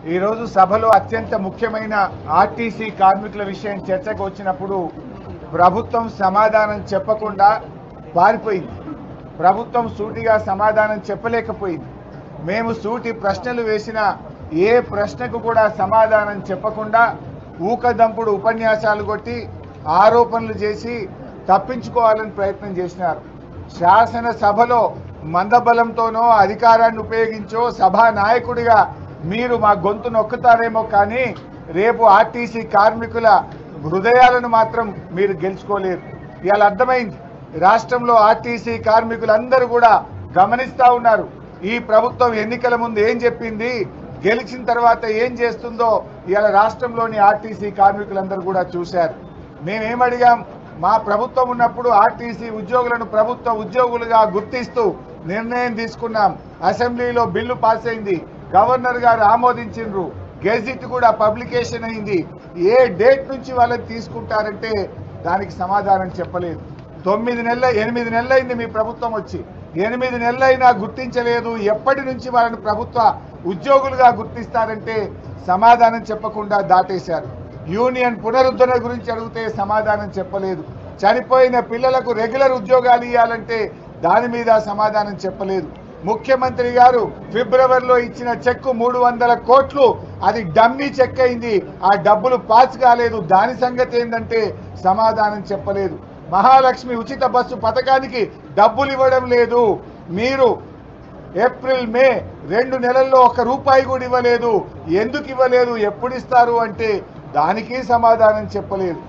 ఈ రోజు సభలో అత్యంత ముఖ్యమైన ఆర్టీసీ కార్మికుల విషయం చర్చకు వచ్చినప్పుడు ప్రభుత్వం సమాధానం చెప్పకుండా పారిపోయింది. ప్రభుత్వం సూటిగా సమాధానం చెప్పలేకపోయింది. మేము సూటి ప్రశ్నలు వేసిన ఏ ప్రశ్నకు కూడా సమాధానం చెప్పకుండా ఊకదంపుడు ఉపన్యాసాలు కొట్టి ఆరోపణలు చేసి తప్పించుకోవాలని ప్రయత్నం చేసినారు. శాసనసభలో మందబలంతోనో అధికారాన్ని ఉపయోగించో సభా నాయకుడిగా మీరు మా గొంతు నొక్కుతారేమో కానీ రేపు ఆర్టీసీ కార్మికుల హృదయాలను మాత్రం మీరు గెలుచుకోలేరు. ఇవాళ అర్థమైంది. రాష్ట్రంలో ఆర్టీసీ కార్మికులందరూ కూడా గమనిస్తా ఉన్నారు. ఈ ప్రభుత్వం ఎన్నికల ముందు ఏం చెప్పింది, గెలిచిన తర్వాత ఏం చేస్తుందో ఇవాళ రాష్ట్రంలోని ఆర్టీసీ కార్మికులందరూ కూడా చూశారు. మేమేమడిగాం, మా ప్రభుత్వం ఉన్నప్పుడు ఆర్టీసీ ఉద్యోగులను ప్రభుత్వ ఉద్యోగులుగా గుర్తిస్తూ నిర్ణయం తీసుకున్నాం. అసెంబ్లీలో బిల్లు పాస్ అయింది, గవర్నర్ గారు ఆమోదించిండ్రు, గెజిట్ కూడా పబ్లికేషన్ అయింది. ఏ డేట్ నుంచి వాళ్ళని తీసుకుంటారంటే దానికి సమాధానం చెప్పలేదు. 8 నెలలైంది మీ ప్రభుత్వం వచ్చి, 8 నెలలైనా గుర్తించలేదు. ఎప్పటి నుంచి వాళ్ళని ప్రభుత్వ ఉద్యోగులుగా గుర్తిస్తారంటే సమాధానం చెప్పకుండా దాటేశారు. యూనియన్ పునరుద్ధరణ గురించి అడిగితే సమాధానం చెప్పలేదు. చనిపోయిన పిల్లలకు రెగ్యులర్ ఉద్యోగాలు ఇవ్వాలంటే దాని మీద సమాధానం చెప్పలేదు. ముఖ్యమంత్రి గారు ఫిబ్రవరిలో ఇచ్చిన చెక్కు 300 కోట్లు, అది డమ్మీ చెక్ అయింది. ఆ డబ్బులు పాస్ కాలేదు. దాని సంగతి ఏంటంటే సమాధానం చెప్పలేదు. మహాలక్ష్మి ఉచిత బస్సు పథకానికి డబ్బులు ఇవ్వడం లేదు. మీరు ఏప్రిల్ మే 2 నెలల్లో 1 రూపాయి కూడా ఇవ్వలేదు. ఎందుకు ఇవ్వలేదు, ఎప్పుడు ఇస్తారు అంటే దానికి సమాధానం చెప్పలేదు.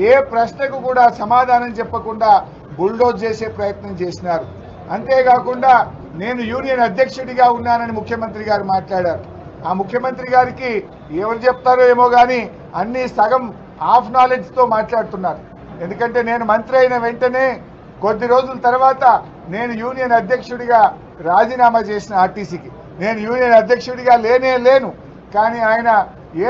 ఏ ప్రశ్నకు కూడా సమాధానం చెప్పకుండా బుల్డోజ్ చేసే ప్రయత్నం చేసినారు. అంతేకాకుండా నేను యూనియన్ అధ్యక్షుడిగా ఉన్నానని ముఖ్యమంత్రి గారు మాట్లాడారు. ఆ ముఖ్యమంత్రి గారికి ఎవరు చెప్తారో ఏమో కానీ అన్ని సగం హాఫ్ నాలెడ్జ్తో మాట్లాడుతున్నారు. ఎందుకంటే నేను మంత్రి అయిన వెంటనే కొద్ది రోజుల తర్వాత నేను యూనియన్ అధ్యక్షుడిగా రాజీనామా చేసిన ఆర్టీసీకి. నేను యూనియన్ అధ్యక్షుడిగా లేను. కానీ ఆయన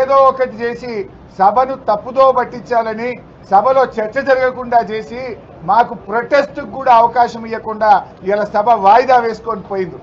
ఏదో ఒకటి చేసి సభను తప్పుదో పట్టించాలని, సభలో చర్చ జరగకుండా చేసి మాకు ప్రొటెస్ట్కు కూడా అవకాశం ఇవ్వకుండా ఇలా సభ వాయిదా వేసుకొని పోయింది.